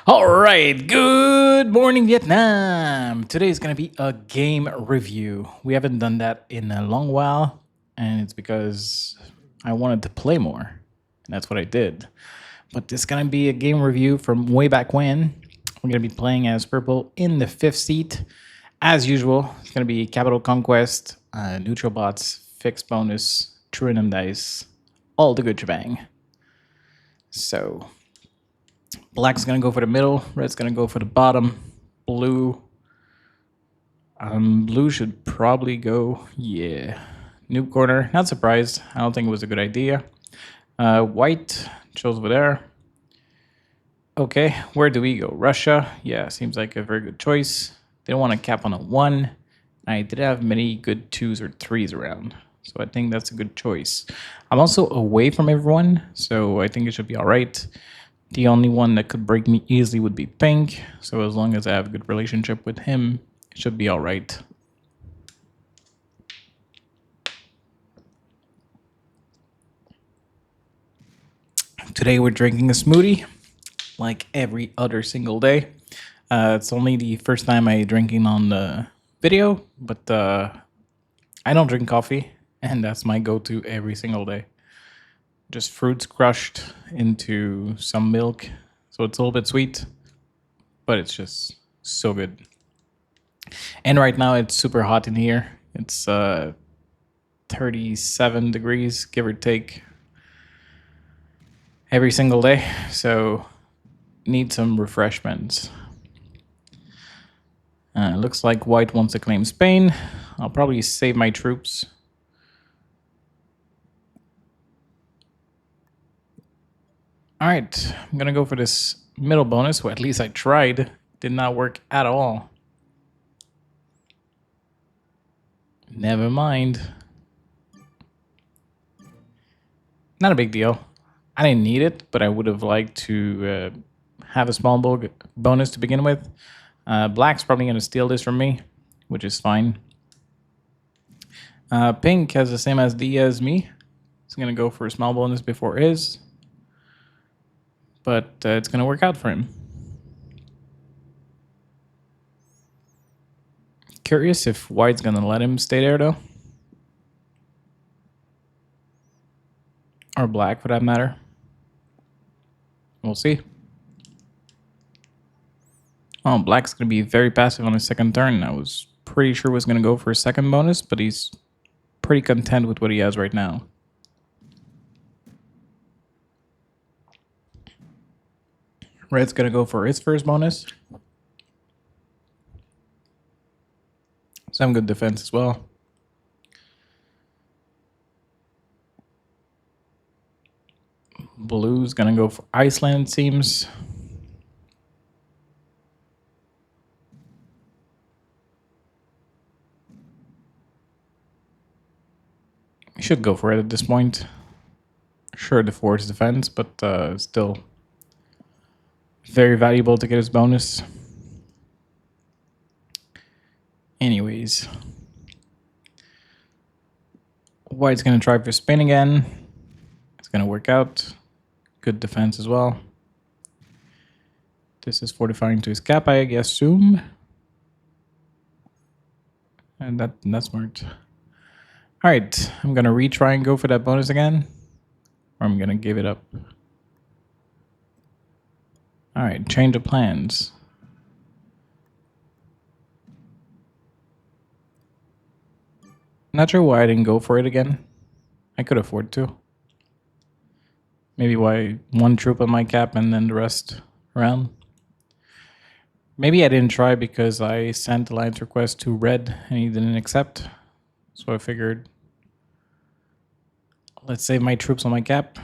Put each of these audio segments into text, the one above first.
All right, good morning, Vietnam. Today is going to be a game review. We haven't done that in a long while, and it's because I wanted to play more, and that's what I did. But this is going to be a game review from way back when. We're going to be playing as purple in the fifth seat. As usual, it's going to be Capital Conquest, neutral bots, fixed bonus, true random dice, all the good shebang. So black's gonna go for the middle, red's gonna go for the bottom, blue. Blue should probably go, yeah. Noob corner, not surprised. I don't think it was a good idea. White chose over there. Okay, where do we go? Russia, yeah, seems like a very good choice. They don't want to cap on a 1. I did have many good 2s or 3s around, so I think that's a good choice. I'm also away from everyone, so I think it should be all right. The only one that could break me easily would be pink, so as long as I have a good relationship with him, it should be all right. Today we're drinking a smoothie, like every other single day. It's only the first time I'm drinking on the video, but I don't drink coffee, and that's my go-to every single day. Just fruits crushed into some milk, so it's a little bit sweet, but it's just so good. And right now it's super hot in here. It's 37 degrees, give or take, every single day, so need some refreshments. Looks like white wants to claim Spain. I'll probably save my troops. All right, I'm gonna go for this middle bonus. Well, at least I tried. Did not work at all. Never mind. Not a big deal. I didn't need it, but I would have liked to have a small bonus to begin with. Black's probably going to steal this from me, which is fine. Pink has the same SD as me. He's going to go for a small bonus before his, but it's going to work out for him. Curious if white's going to let him stay there, though. Or black, for that matter. We'll see. Oh, black's going to be very passive on his second turn. I was pretty sure was going to go for a second bonus, but he's pretty content with what he has right now. Red's going to go for his first bonus. Some good defense as well. Blue's going to go for Iceland, it seems. Should go for it at this point. Sure, the force defense, but still very valuable to get his bonus. Anyways, white's going to try for Spain again. It's going to work out. Good defense as well. This is fortifying to his cap, I assume. And that's smart. All right, I'm going to retry and go for that bonus again. Or I'm going to give it up. All right, change of plans. Not sure why I didn't go for it again. I could afford to. Maybe why one troop on my cap and then the rest around. Maybe I didn't try because I sent alliance request to red and he didn't accept. So I figured, let's save my troops on my cap.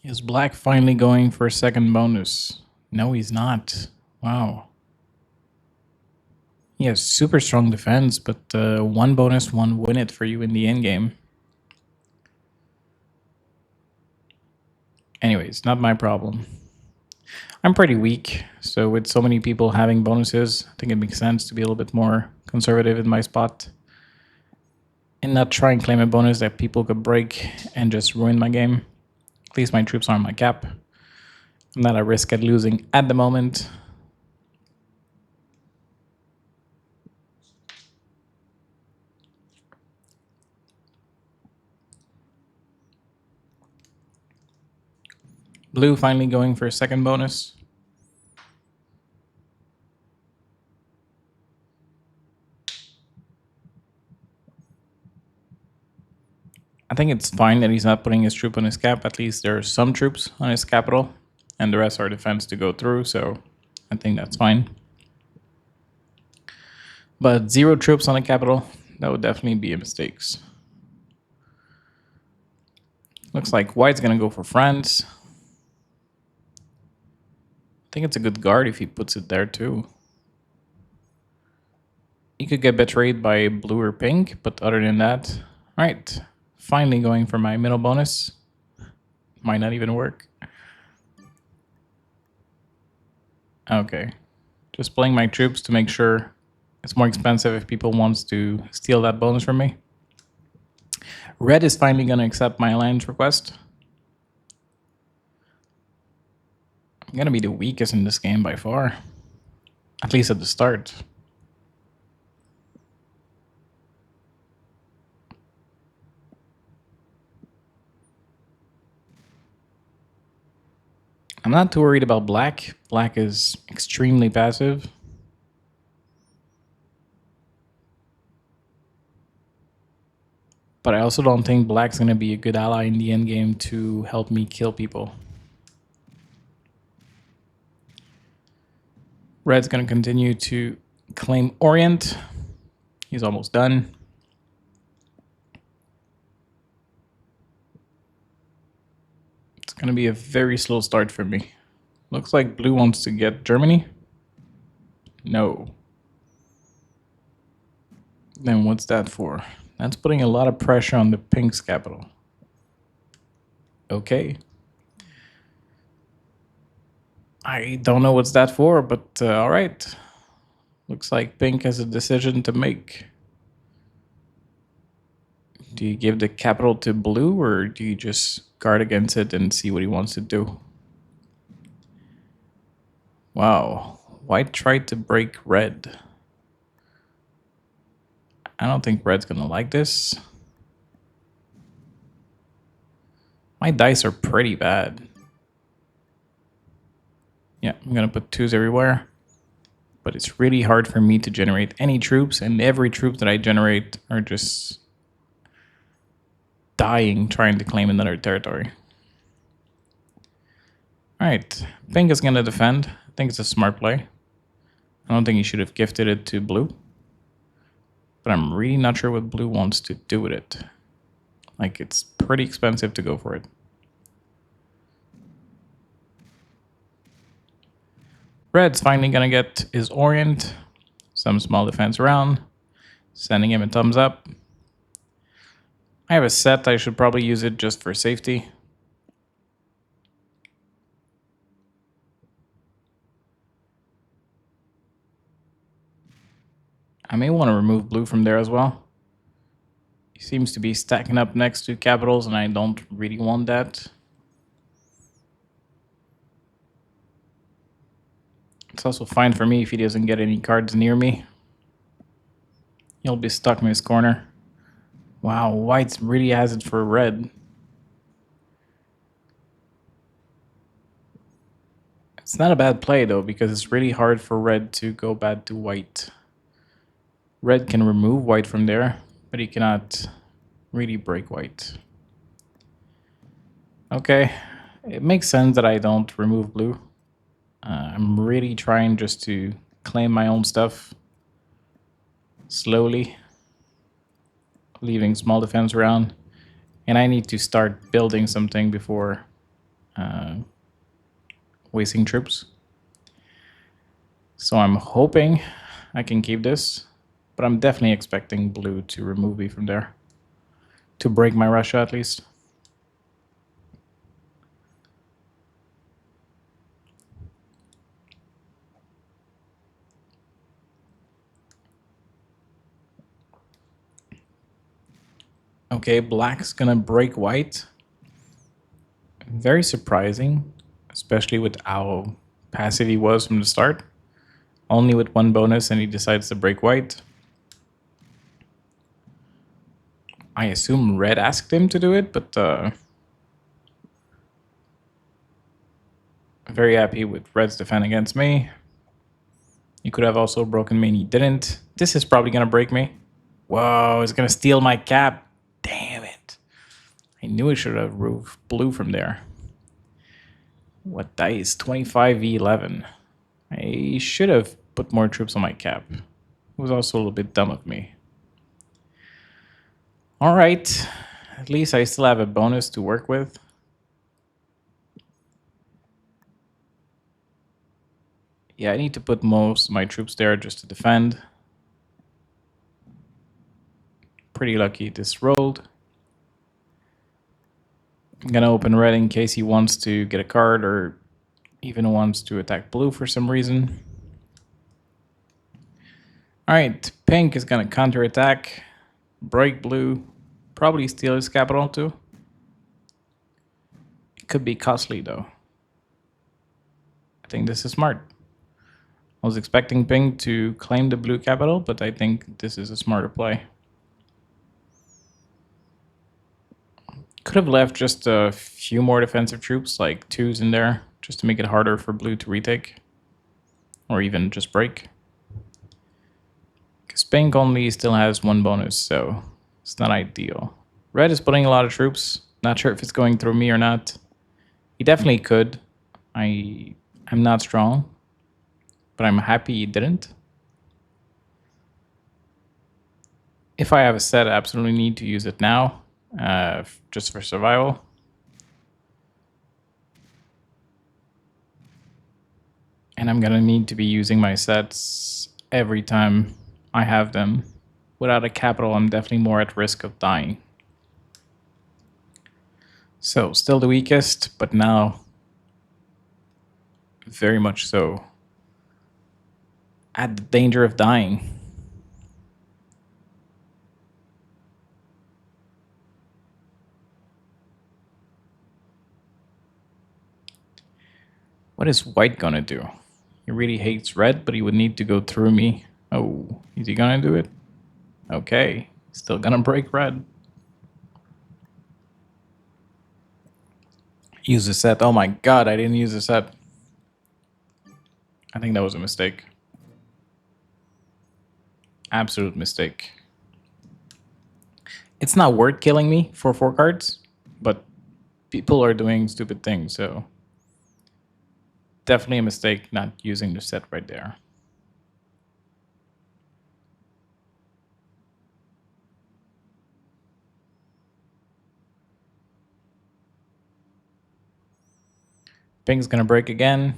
Is black finally going for a second bonus? No, he's not. Wow. He has super strong defense, but one bonus won't win it for you in the end game. Anyways, not my problem. I'm pretty weak, so with so many people having bonuses, I think it makes sense to be a little bit more conservative in my spot. and not try and claim a bonus that people could break and just ruin my game. At least my troops are on my cap. I'm not at risk at losing at the moment. Blue finally going for a second bonus. I think it's fine that he's not putting his troop on his cap. At least there are some troops on his capital, and the rest are defense to go through, so I think that's fine. But 0 troops on the capital, that would definitely be a mistake. Looks like white's gonna go for France. I think it's a good guard if he puts it there too. He could get betrayed by blue or pink, but other than that, all right. Finally going for my middle bonus. Might not even work. Okay. Just playing my troops to make sure it's more expensive if people wants to steal that bonus from me. Red is finally going to accept my alliance request. I'm going to be the weakest in this game by far. At least at the start. I'm not too worried about black. Black is extremely passive. But I also don't think black's going to be a good ally in the end game to help me kill people. Red's going to continue to claim Orient. He's almost done. It's going to be a very slow start for me. Looks like blue wants to get Germany. No. Then what's that for? That's putting a lot of pressure on the pink's capital. Okay. I don't know what's that for, but all right. Looks like pink has a decision to make. Do you give the capital to blue, or do you just guard against it and see what he wants to do? Wow. White tried to break red. I don't think red's gonna like this. My dice are pretty bad. Yeah, I'm gonna put 2s everywhere. But it's really hard for me to generate any troops, and every troop that I generate are just dying trying to claim another territory. Alright, pink is gonna defend. I think it's a smart play. I don't think he should have gifted it to blue. But I'm really not sure what blue wants to do with it. Like, it's pretty expensive to go for it. Red's finally gonna get his Orient. Some small defense around. Sending him a thumbs up. I have a set. I should probably use it just for safety. I may want to remove blue from there as well. He seems to be stacking up next to capitals, and I don't really want that. It's also fine for me if he doesn't get any cards near me. He'll be stuck in his corner. Wow, white really has it for red. It's not a bad play, though, because it's really hard for red to go bad to white. Red can remove white from there, but he cannot really break white. Okay, it makes sense that I don't remove blue. I'm really trying just to claim my own stuff slowly, leaving small defense around. And I need to start building something before wasting troops. So I'm hoping I can keep this, but I'm definitely expecting blue to remove me from there. To break my Russia, at least. Okay, black's gonna break white. Very surprising, especially with how passive he was from the start. Only with one bonus and he decides to break white. I assume red asked him to do it, but very happy with red's defense against me. He could have also broken me and he didn't. This is probably gonna break me. Whoa, it's gonna steal my cap. Damn it. I knew I should have roof blue from there. What dice? 25v11. I should have put more troops on my cap. It was also a little bit dumb of me. All right. At least I still have a bonus to work with. Yeah, I need to put most of my troops there just to defend. Pretty lucky this rolled. I'm gonna open red in case he wants to get a card or even wants to attack blue for some reason. All right, pink is gonna counterattack, break blue, probably steal his capital too. It could be costly though. I think this is smart. I was expecting pink to claim the blue capital, but I think this is a smarter play. Could have left just a few more defensive troops, like 2s in there, just to make it harder for blue to retake. Or even just break. Because pink only still has one bonus, so it's not ideal. Red is putting a lot of troops. Not sure if it's going through me or not. He definitely could. I'm not strong, but I'm happy he didn't. If I have a set, I absolutely need to use it now. Just for survival. And I'm gonna need to be using my sets every time I have them. Without a capital, I'm definitely more at risk of dying. So, still the weakest, but now very much so at the danger of dying. What is white gonna do? He really hates red, but he would need to go through me. Oh, is he gonna do it? Okay, still gonna break red. Use the set. Oh my god, I didn't use the set. I think that was a mistake. Absolute mistake. It's not worth killing me for 4 cards, but people are doing stupid things, so definitely a mistake not using the set right there. Pink's gonna break again.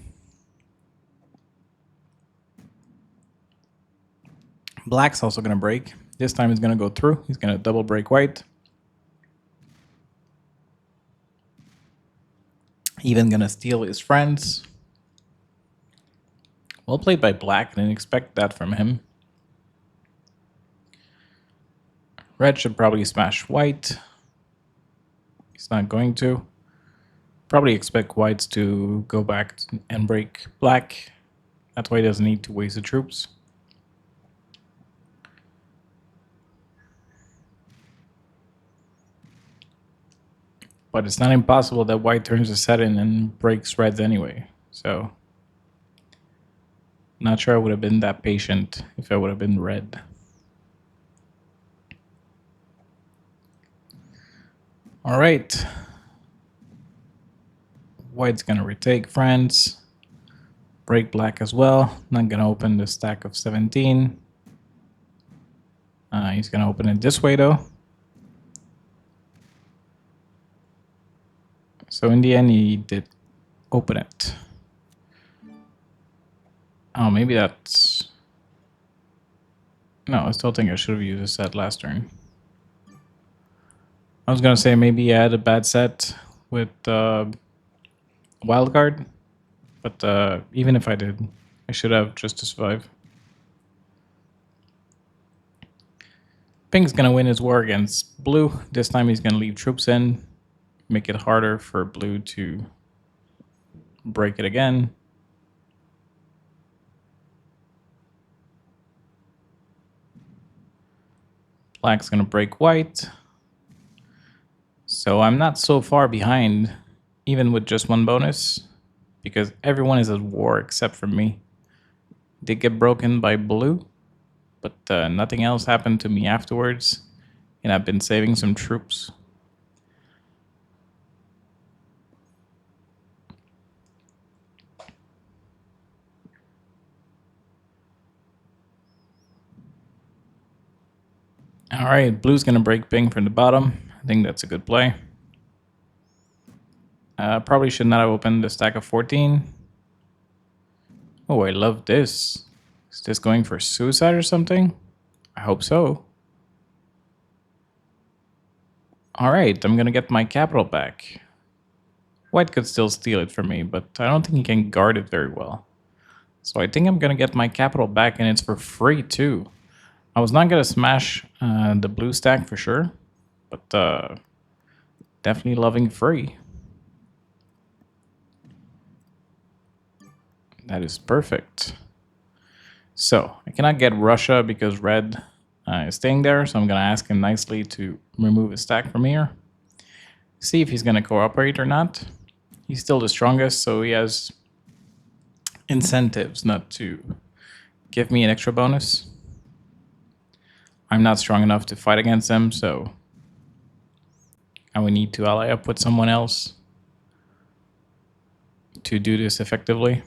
Black's also gonna break. This time he's gonna go through. He's gonna double break white. Even gonna steal his friends. Well played by black. I didn't expect that from him. Red should probably smash white. He's not going to. Probably expect whites to go back and break black. That's why he doesn't need to waste the troops. But it's not impossible that white turns a set in and breaks reds anyway. So, not sure I would have been that patient if I would have been red. All right. White's gonna retake France. Break black as well. Not gonna open the stack of 17. He's gonna open it this way though. So in the end, he did open it. Oh, maybe that's... No, I still think I should have used a set last turn. I was gonna say maybe I had a bad set with wild card, but even if I did, I should have just to survive. Pink's gonna win his war against blue. This time he's gonna leave troops in, make it harder for blue to break it again. Black's gonna break white. So I'm not so far behind, even with just one bonus, because everyone is at war except for me. Did get broken by blue, but nothing else happened to me afterwards, and I've been saving some troops. All right, blue's gonna break pink from the bottom. I think that's a good play. Probably should not have opened the stack of 14. Oh, I love this. Is this going for suicide or something? I hope so. All right, I'm gonna get my capital back. White could still steal it from me, but I don't think he can guard it very well. So I think I'm gonna get my capital back, and it's for free too. I was not gonna smash the blue stack for sure, but definitely loving free. That is perfect. So I cannot get Russia because red is staying there, so I'm gonna ask him nicely to remove a stack from here. See if he's gonna cooperate or not. He's still the strongest, so he has incentives not to give me an extra bonus. I'm not strong enough to fight against him, so I would need to ally up with someone else to do this effectively.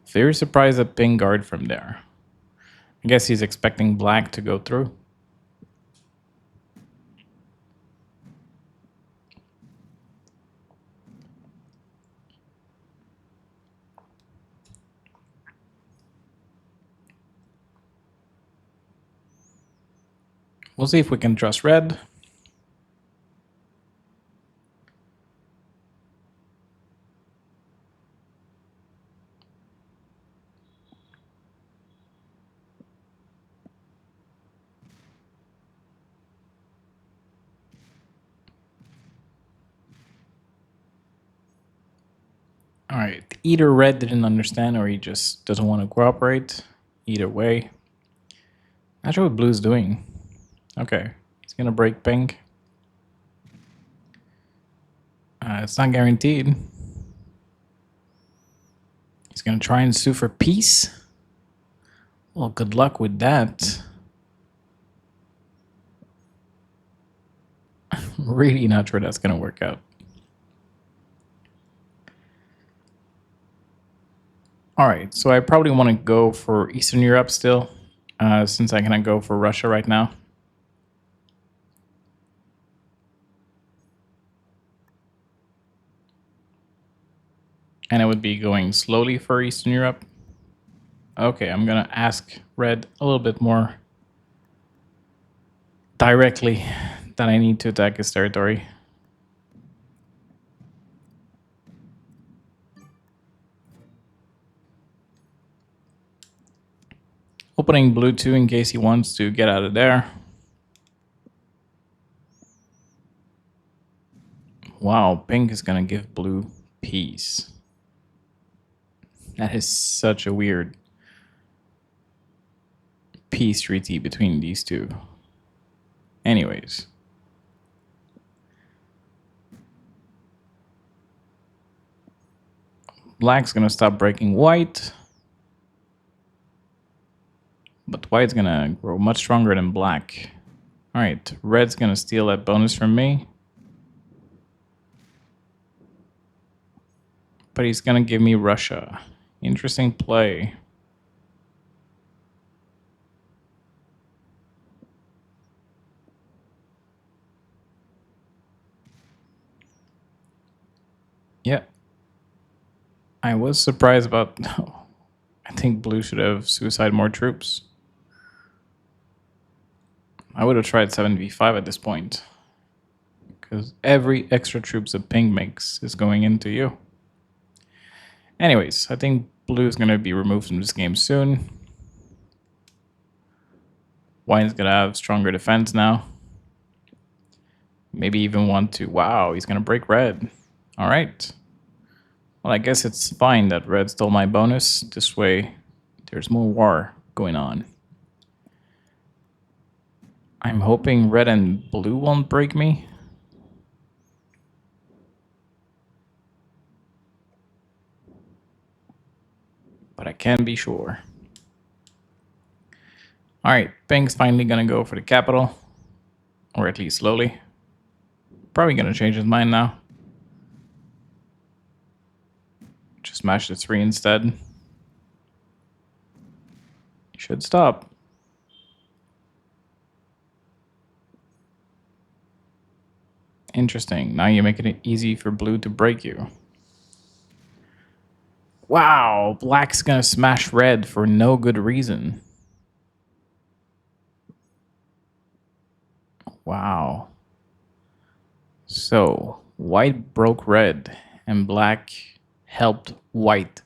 Very surprised at pink guard from there. I guess he's expecting black to go through. We'll see if we can trust red. All right, either red didn't understand or he just doesn't want to cooperate. Either way. Not sure what blue's doing. Okay, he's gonna break pink. It's not guaranteed. He's gonna try and sue for peace. Well, good luck with that. Really not sure that's gonna work out. All right, so I probably want to go for Eastern Europe still, since I cannot go for Russia right now. And I would be going slowly for Eastern Europe. Okay, I'm gonna ask red a little bit more directly that I need to attack his territory. Opening blue 2 in case he wants to get out of there. Wow, pink is gonna give blue peace. That is such a weird peace treaty between these two. Anyways. Black's gonna stop breaking white. But white's gonna grow much stronger than black. Alright, red's gonna steal that bonus from me. But he's gonna give me Russia. Interesting play. Yeah. I was surprised about... I think blue should have suicide more troops. I would have tried 7v5 at this point. Because every extra troops that pink makes is going into you. Anyways, I think blue is going to be removed from this game soon. White's gonna have stronger defense now. Maybe even want to... Wow, he's gonna break red. All right. Well, I guess it's fine that red stole my bonus. This way, there's more war going on. I'm hoping red and blue won't break me. But I can't be sure. All right, pink's finally gonna go for the capital. Or at least slowly. Probably gonna change his mind now. Just smash the 3 instead. You should stop. Interesting. Now you're making it easy for blue to break you. Wow, black's gonna smash red for no good reason. Wow. So, white broke red, and black helped white,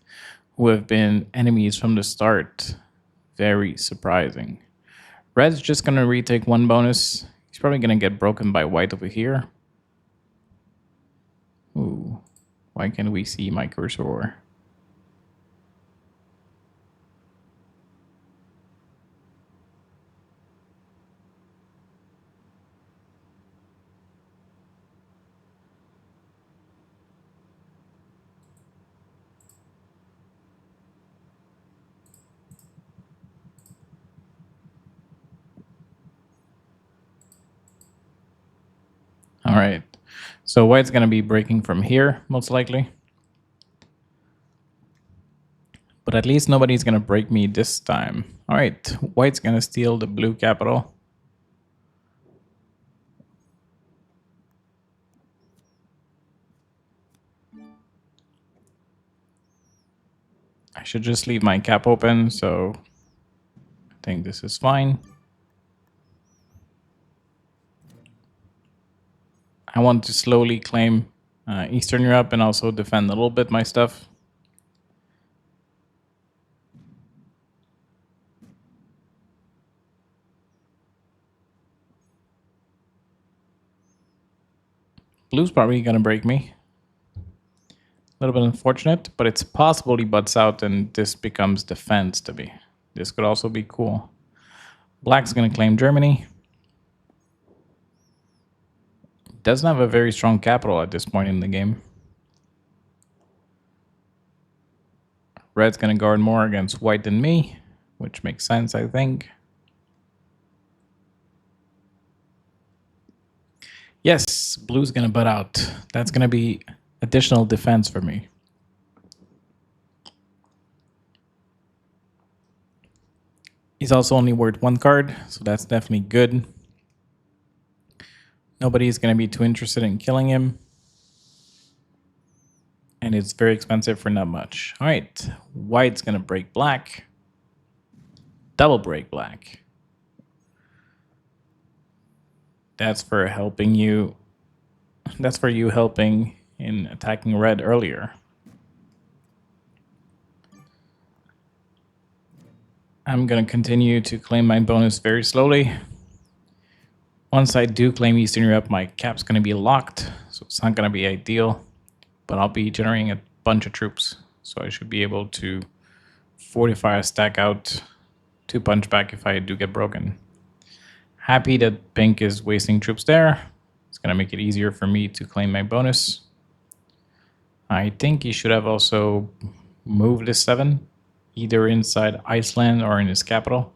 who have been enemies from the start. Very surprising. Red's just gonna retake 1 bonus. He's probably gonna get broken by white over here. Ooh, why can't we see my cursor? All right, so white's gonna be breaking from here, most likely. But at least nobody's gonna break me this time. All right, white's gonna steal the blue capital. I should just leave my cap open, so I think this is fine. I want to slowly claim Eastern Europe and also defend a little bit my stuff. Blue's probably gonna break me. A little bit unfortunate, but it's possible he butts out and this becomes defense to me. This could also be cool. Black's gonna claim Germany. Doesn't have a very strong capital at this point in the game. Red's gonna guard more against white than me, which makes sense, I think. Yes, blue's gonna butt out. That's gonna be additional defense for me. He's also only worth 1 card, so that's definitely good. Nobody's gonna be too interested in killing him. And it's very expensive for not much. All right, white's gonna break black. Double break black. That's for helping you. That's for you helping in attacking red earlier. I'm gonna continue to claim my bonus very slowly. Once I do claim Eastern Europe, my cap's gonna be locked, so it's not gonna be ideal. But I'll be generating a bunch of troops, so I should be able to fortify a stack out to punch back if I do get broken. Happy that pink is wasting troops there. It's gonna make it easier for me to claim my bonus. I think he should have also moved this 7, either inside Iceland or in his capital.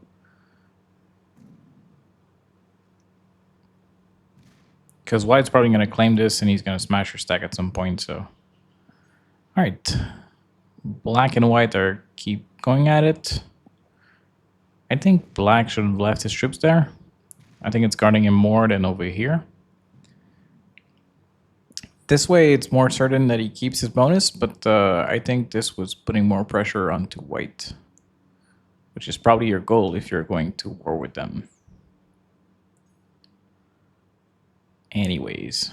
Because white's probably gonna claim this and he's gonna smash her stack at some point, so. All right, black and white are keep going at it. I think black should have left his troops there. I think it's guarding him more than over here. This way it's more certain that he keeps his bonus, but I think this was putting more pressure onto white, which is probably your goal if you're going to war with them. Anyways.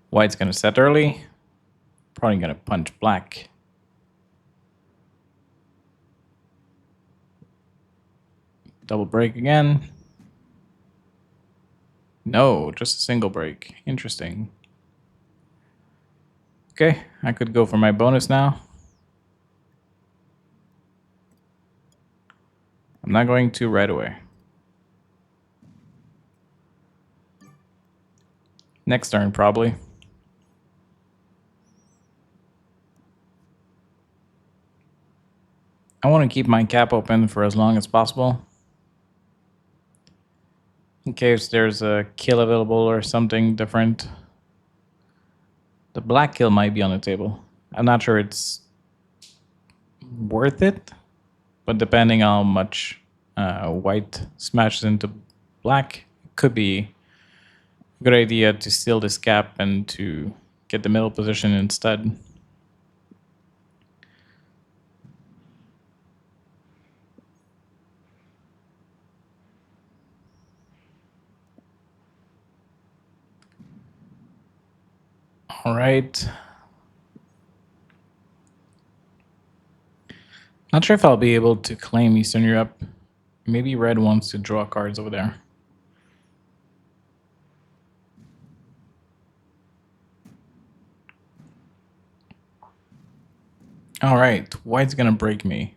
White's gonna set early. Probably gonna punch black. Double break again. No, just a single break. Interesting. Okay, I could go for my bonus now. I'm not going to right away. Next turn, probably. I want to keep my cap open for as long as possible. In case there's a kill available or something different. The black kill might be on the table. I'm not sure it's worth it, but depending on how much white smashes into black, it could be a good idea to steal this cap and to get the middle position instead. All right. Not sure if I'll be able to claim Eastern Europe. Maybe red wants to draw cards over there. All right, white's gonna break me.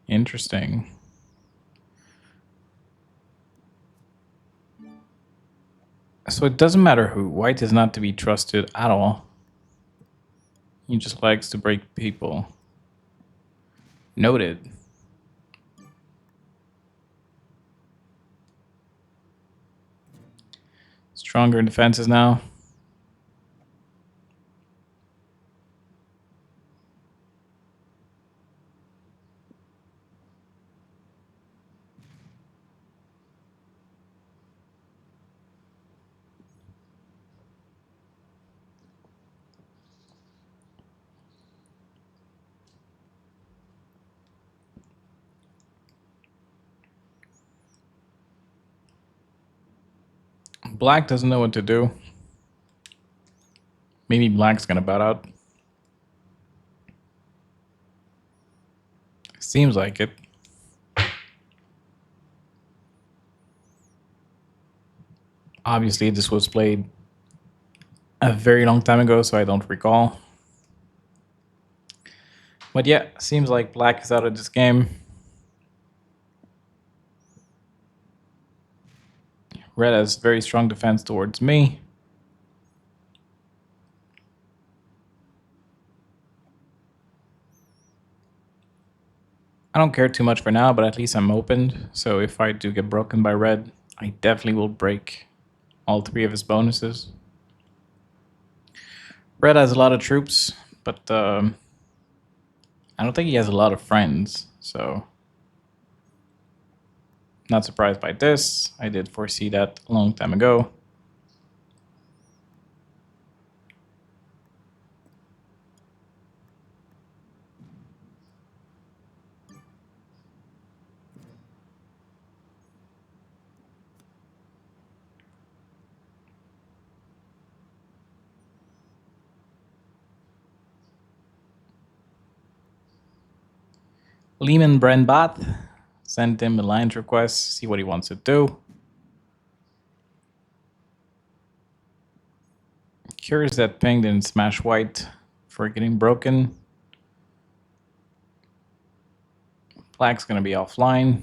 Interesting. So it doesn't matter who. White is not to be trusted at all. He just likes to break people. Noted. Stronger defenses now. Black doesn't know what to do. Maybe black's gonna bat out. Seems like it. Obviously, this was played a very long time ago, so I don't recall. But yeah, seems like black is out of this game. Red has very strong defense towards me. I don't care too much for now, but at least I'm opened. So if I do get broken by red, I definitely will break all three of his bonuses. Red has a lot of troops, but I don't think he has a lot of friends. So not surprised by this. I did foresee that a long time ago. Lehman Brenbath, send him a alliance request, see what he wants to do. Curious that ping didn't smash white for getting broken. Black's gonna be offline.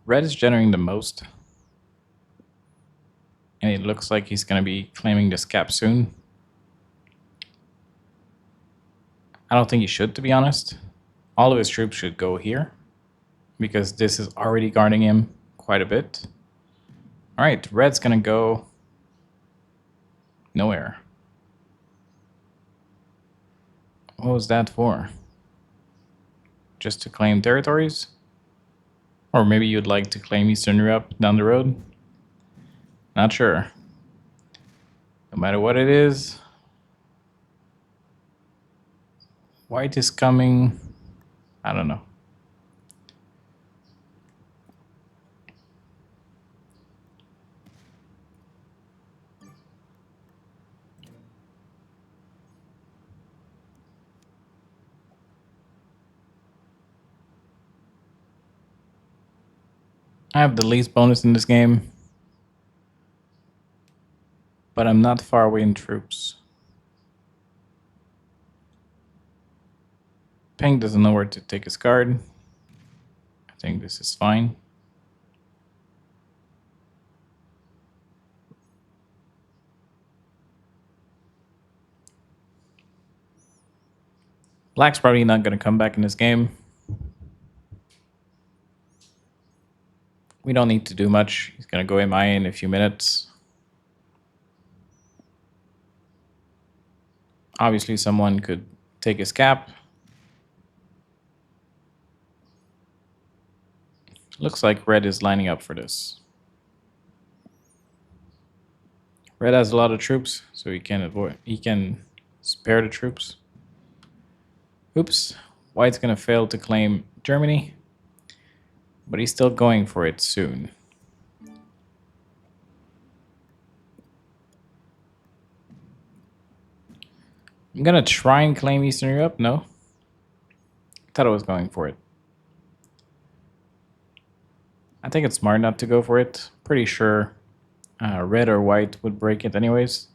Red is generating the most. And it looks like he's gonna be claiming this cap soon. I don't think he should, to be honest. All of his troops should go here, because this is already guarding him quite a bit. All right, red's gonna go nowhere. What was that for? Just to claim territories? Or maybe you'd like to claim Eastern Europe down the road? Not sure. No matter what it is, white is coming. I don't know. I have the least bonus in this game, but I'm not far away in troops. Pink doesn't know where to take his card. I think this is fine. Black's probably not going to come back in this game. We don't need to do much. He's going to go MIA in a few minutes. Obviously, someone could take his cap. Looks like red is lining up for this. Red has a lot of troops, so he can spare the troops. Oops. White's going to fail to claim Germany, but he's still going for it soon. I'm going to try and claim Eastern Europe. No. Thought I was going for it. I think it's smart not to go for it. Pretty sure red or white would break it anyways.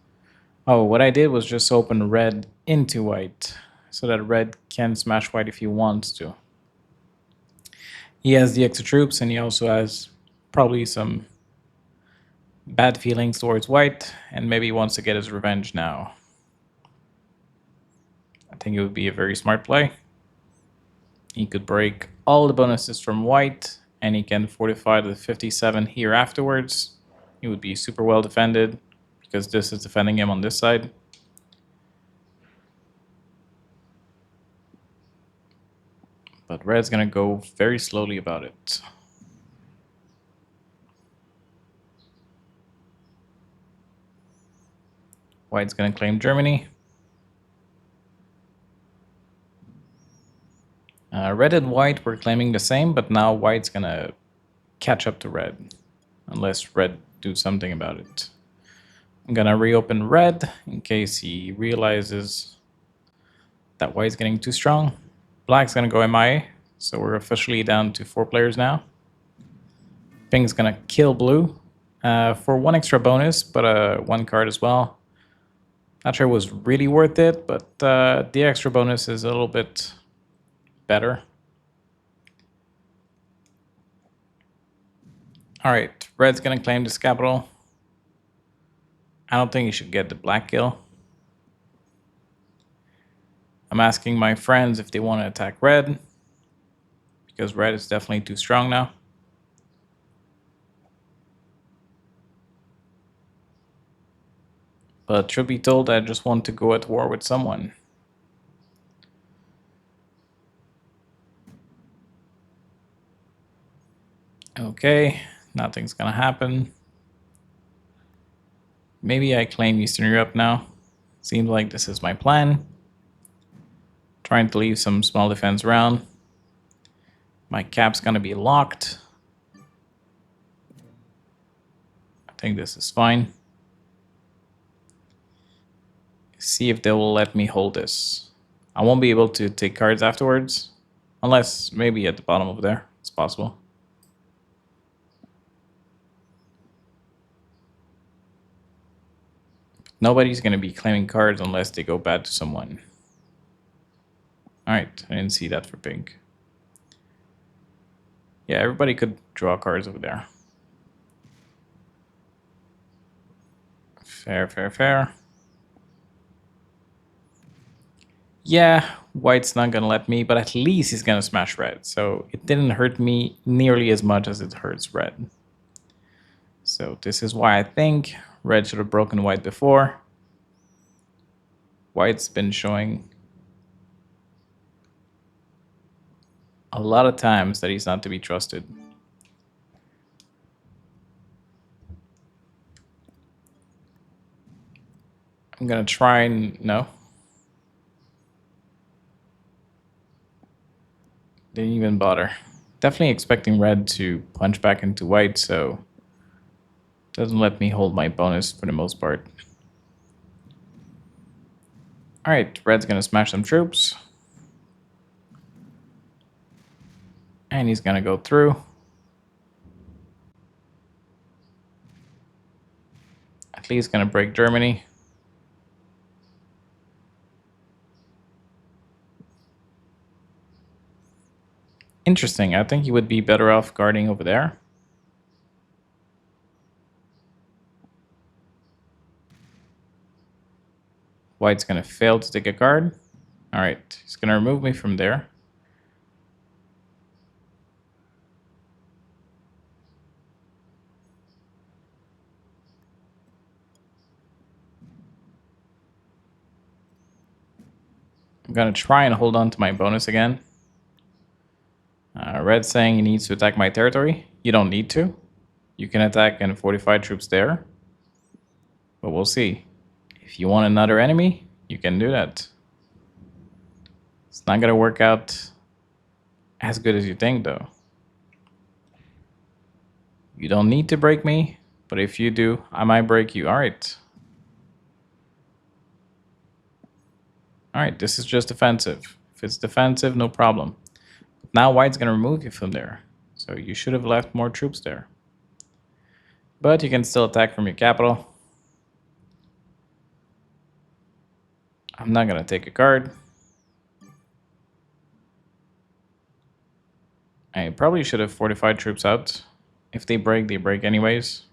Oh, what I did was just open red into white so that red can smash white if he wants to. He has the extra troops and he also has probably some bad feelings towards white and maybe wants to get his revenge now. I think it would be a very smart play. He could break all the bonuses from white and he can fortify the 57 here afterwards. He would be super well defended because this is defending him on this side. But red's going to go very slowly about it. White's going to claim Germany. Red and white were claiming the same, but now white's going to catch up to red. Unless red do something about it. I'm going to reopen red in case he realizes that white's getting too strong. Black's going to go MIA, so we're officially down to 4 players now. Pink's going to kill blue for 1 extra bonus, but 1 card as well. Not sure it was really worth it, but the extra bonus is a little bit better. All right, red's going to claim this capital. I don't think he should get the black kill. I'm asking my friends if they want to attack red, because red is definitely too strong now. But truth be told, I just want to go at war with someone. Okay, nothing's gonna happen. Maybe I claim Eastern Europe now. Seems like this is my plan. Trying to leave some small defense around. My cap's gonna be locked. I think this is fine. See if they will let me hold this. I won't be able to take cards afterwards. Unless maybe at the bottom over there. It's possible. Nobody's going to be claiming cards unless they go bad to someone. Alright, I didn't see that for pink. Yeah, everybody could draw cards over there. Fair, fair, fair. Yeah, white's not going to let me, but at least he's going to smash red. So it didn't hurt me nearly as much as it hurts red. So this is why I think red should have broken white before. White's been showing a lot of times that he's not to be trusted. I'm going to try and... no. Didn't even bother. Definitely expecting red to punch back into white, so doesn't let me hold my bonus for the most part. Alright, red's gonna smash some troops. And he's gonna go through. Please gonna break Germany. Interesting. I think you would be better off guarding over there. White's gonna fail to take a card. All right, he's gonna remove me from there. I'm gonna try and hold on to my bonus again. Red saying he needs to attack my territory. You don't need to. You can attack and fortify troops there. But we'll see. If you want another enemy, you can do that. It's not gonna work out as good as you think, though. You don't need to break me, but if you do, I might break you. All right. All right, this is just defensive. If it's defensive, no problem. Now White's gonna remove you from there. So you should have left more troops there. But you can still attack from your capital. I'm not gonna take a card. I probably should have fortified troops out. If they break anyways.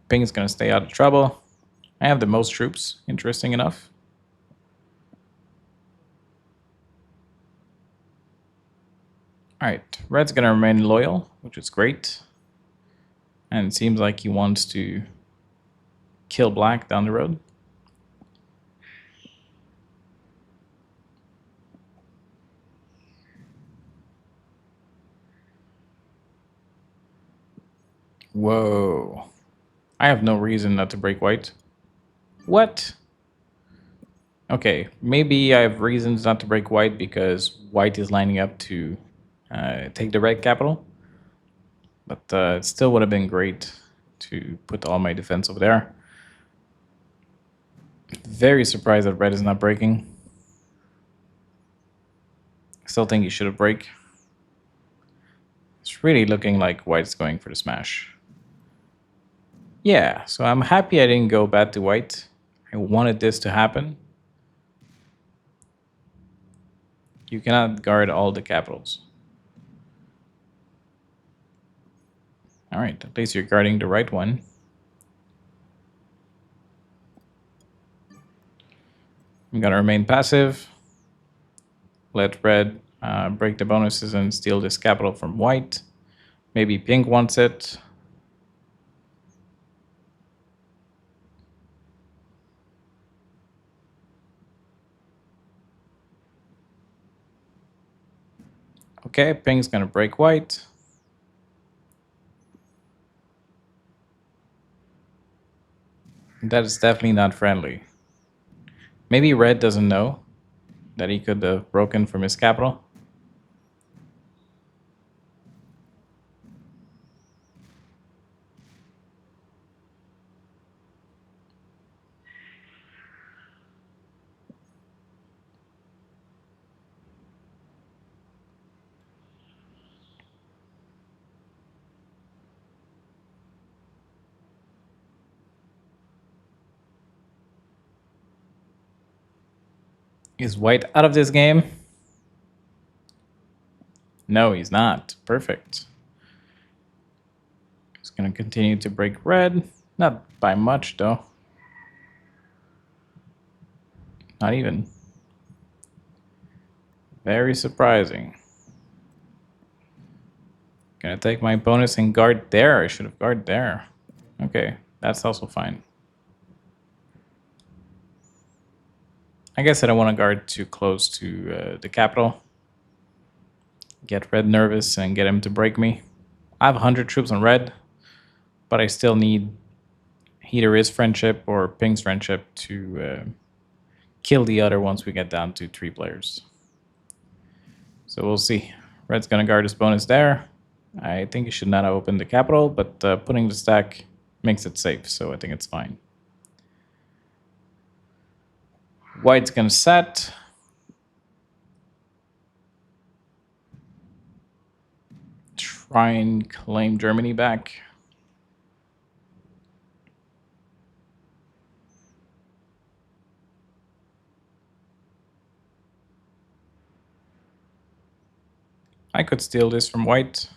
Ping's gonna stay out of trouble. I have the most troops, interesting enough. Alright, Red's gonna remain loyal, which is great. And it seems like he wants to kill Black down the road. Whoa. I have no reason not to break White. What? Okay, maybe I have reasons not to break White because White is lining up to take the Red capital. But it still would have been great to put all my defense over there. Very surprised that Red is not breaking. Still think he should have break. It's really looking like White's going for the smash. Yeah, so I'm happy I didn't go bad to White. I wanted this to happen. You cannot guard all the capitals. All right, at least you're guarding the right one. I'm gonna remain passive. Let Red break the bonuses and steal this capital from White. Maybe Pink wants it. Okay, Pink's gonna break White. That is definitely not friendly. Maybe Red doesn't know that he could have broken from his capital. Is White out of this game? No, he's not. Perfect. He's gonna continue to break Red. Not by much, though. Not even. Very surprising. Gonna take my bonus and guard there. I should have guarded there. Okay, that's also fine. I guess I don't want to guard too close to the capital. Get Red nervous and get him to break me. I have 100 troops on Red, but I still need either his friendship or Pink's friendship to kill the other once we get down to 3 players. So we'll see. Red's gonna guard his bonus there. I think he should not have opened the capital, but putting the stack makes it safe, so I think it's fine. White's gonna set. try and claim Germany back. I could steal this from white.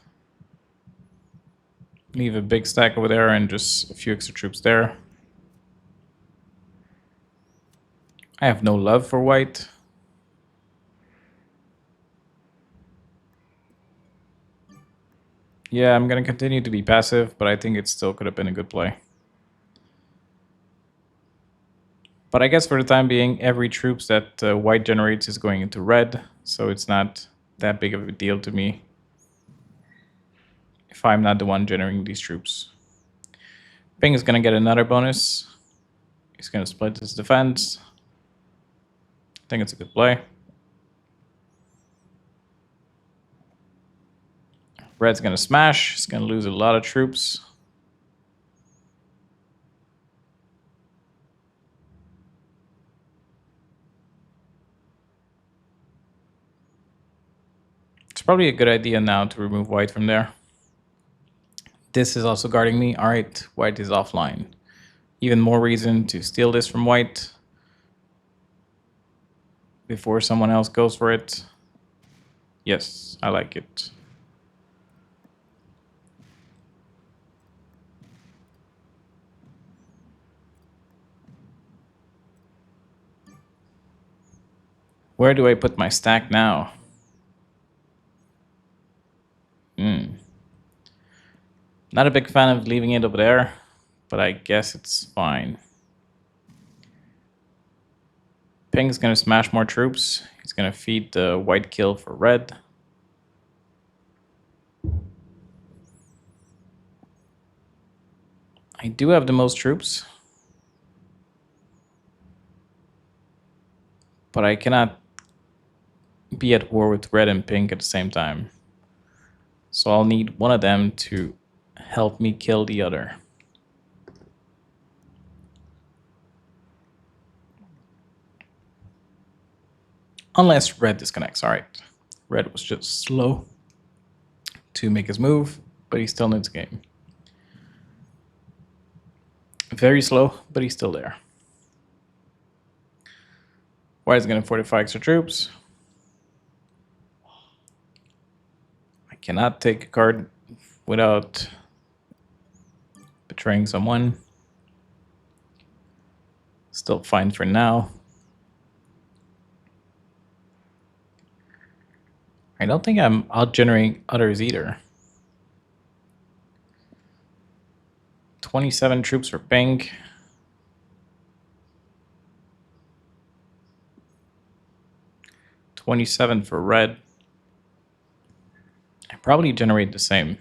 Leave a big stack over there and just a few extra troops there. I have no love for white. Yeah, I'm going to continue to be passive, but I think it still could have been a good play. But I guess for the time being, every troops that white generates is going into red, so it's not that big of a deal to me if I'm not the one generating these troops. Ping is going to get another bonus. He's going to split his defense. I think it's a good play. Red's going to smash. He's going to lose a lot of troops. It's probably a good idea now to remove white from there. This is also guarding me. All right, white is offline. Even more reason to steal this from white before someone else goes for it. Yes, I like it. Where do I put my stack now? Not a big fan of leaving it over there, but I guess it's fine. Ping's gonna smash more troops. He's gonna feed the white kill for red. I do have the most troops, but I cannot be at war with red and pink at the same time. So I'll need one of them to help me kill the other. Unless red disconnects. All right. Red was just slow to make his move, but he still needs a game. Very slow, but he's still there. White is going to fortify extra troops. I cannot take a card without betraying someone. Still fine for now. I don't think I'm out-generating others either. 27 troops for pink. $27 for red. I probably generate the same.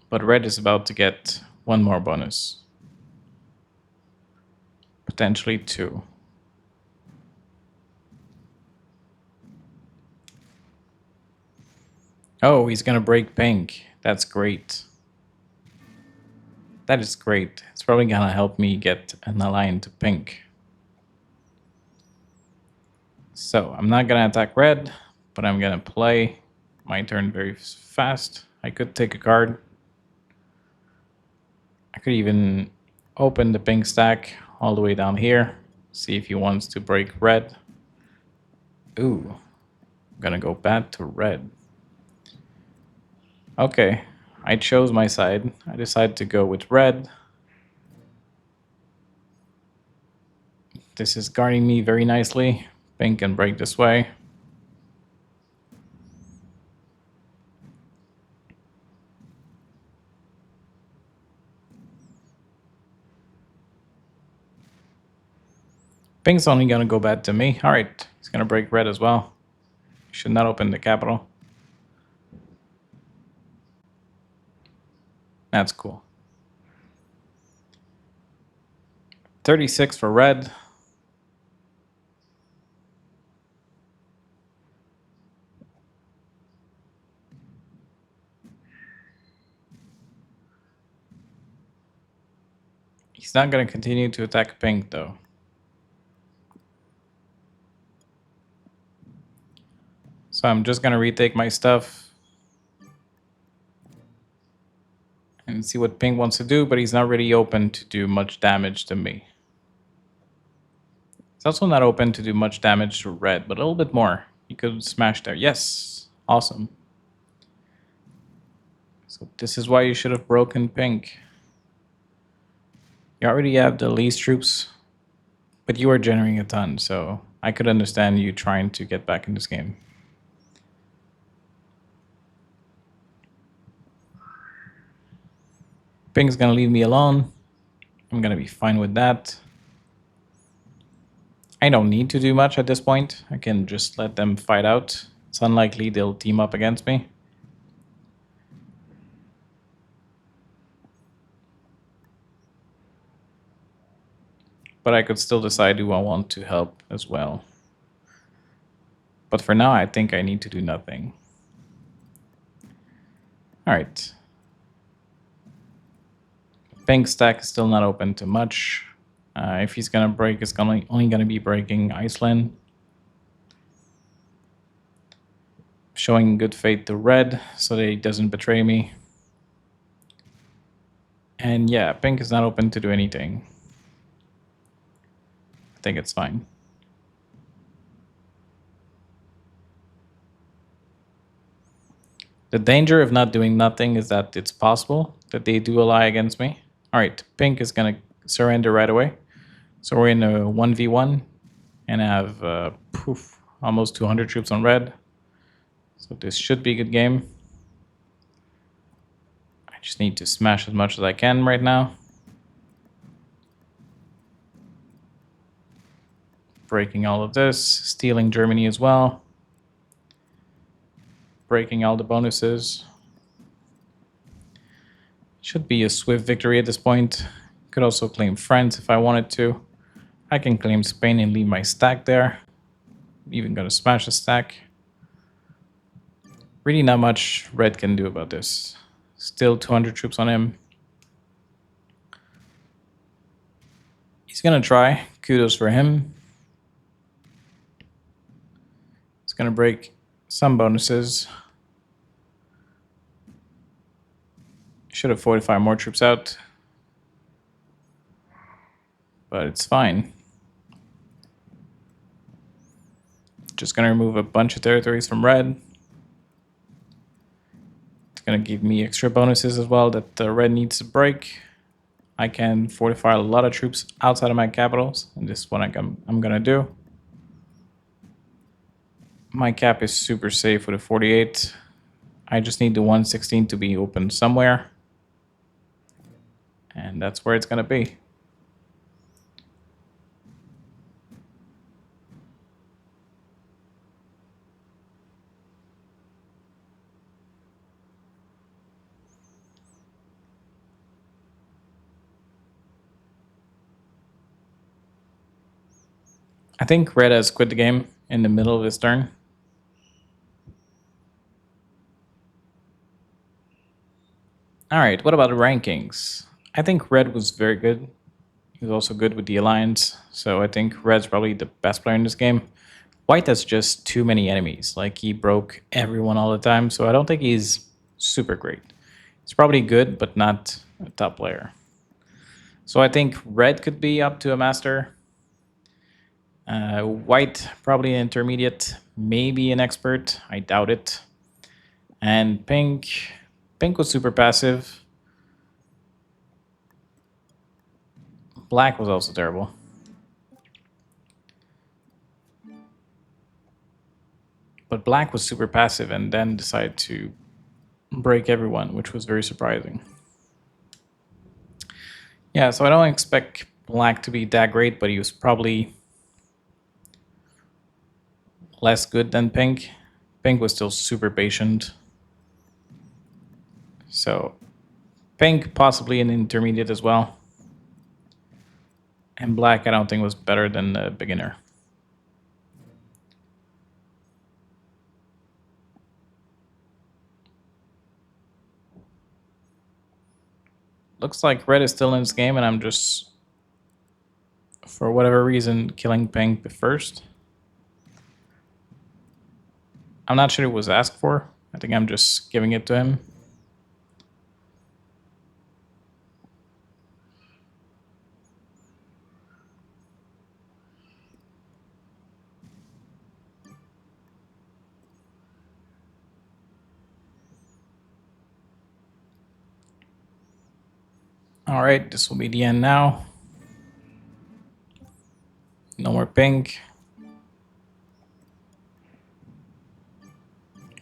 But red is about to get one more bonus. Potentially two. Oh, he's gonna break pink. That's great. That is great. It's probably gonna help me get an ally into pink. So I'm not gonna attack red, but I'm gonna play my turn very fast. I could take a card. I could even open the pink stack all the way down here. See if he wants to break red. Ooh, I'm gonna go bad to red. Okay, I chose my side. I decided to go with red. This is guarding me very nicely. Pink can break this way. Pink's only gonna go bad to me. All right, he's gonna break red as well. Should not open the capital. That's cool. 36 for red. He's not going to continue to attack pink, though. So I'm just gonna retake my stuff and see what pink wants to do, but he's not really open to do much damage to me. He's also not open to do much damage to red, but a little bit more. He could smash there. Yes, awesome. So this is why you should have broken pink. You already have the least troops, but you are generating a ton, so I could understand you trying to get back in this game. Pink's gonna leave me alone. I'm gonna be fine with that. I don't need to do much at this point. I can just let them fight out. It's unlikely they'll team up against me. But I could still decide who I want to help as well. But for now, I think I need to do nothing. All right. Pink stack is still not open to much. If he's gonna break, it's only gonna be breaking Iceland. Showing good faith to red so that he doesn't betray me. And yeah, pink is not open to do anything. I think it's fine. The danger of not doing nothing is that it's possible that they do ally against me. All right, pink is gonna surrender right away. So we're in a 1v1 and I have almost 200 troops on red. So this should be a good game. I just need to smash as much as I can right now. Breaking all of this, stealing Germany as well. Breaking all the bonuses. Should be a swift victory at this point. Could also claim France if I wanted to. I can claim Spain and leave my stack there. Even gonna smash the stack. Really not much red can do about this. Still 200 troops on him. He's gonna try. Kudos for him. He's gonna break some bonuses. Should have 45 more troops out. But it's fine. Just gonna remove a bunch of territories from red. It's gonna give me extra bonuses as well that red needs to break. I can fortify a lot of troops outside of my capitals, and this is what I'm gonna do. My cap is super safe with a 48. I just need the 116 to be open somewhere. And that's where it's gonna be. I think red has quit the game in the middle of his turn. All right, what about the rankings? I think red was very good. He was also good with the alliance, so I think red's probably the best player in this game. White has just too many enemies. Like, he broke everyone all the time, so I don't think he's super great. He's probably good, but not a top player. So I think red could be up to a master. White, probably an intermediate, maybe an expert. I doubt it. And pink was super passive. Black was also terrible. But black was super passive and then decided to break everyone, which was very surprising. Yeah, so I don't expect black to be that great, but he was probably less good than pink. Pink was still super patient. So pink possibly an intermediate as well. And black I don't think was better than the beginner. Looks like red is still in this game and I'm just, for whatever reason, killing pink first. I'm not sure it was asked for. I think I'm just giving it to him. All right, this will be the end now. No more pink.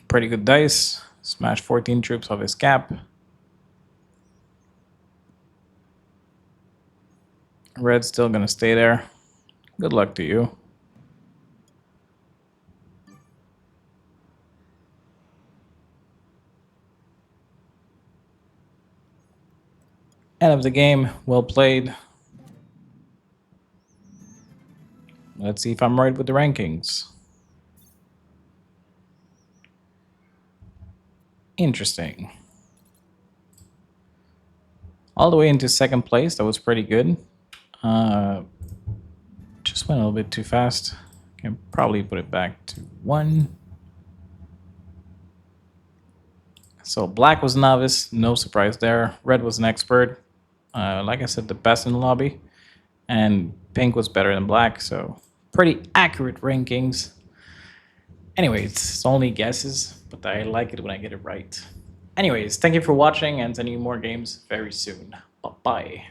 Pretty good dice. Smash 14 troops off his cap. Red's still gonna stay there. Good luck to you. End of the game. Well played. Let's see if I'm right with the rankings. Interesting. All the way into second place. That was pretty good. Just went a little bit too fast. Can probably put it back to 1. So black was novice, no surprise there. Red was an expert. Like I said, the best in the lobby. And pink was better than black, so pretty accurate rankings. Anyways, it's only guesses, but I like it when I get it right. Anyways, thank you for watching and sending you more games very soon. Bye-bye.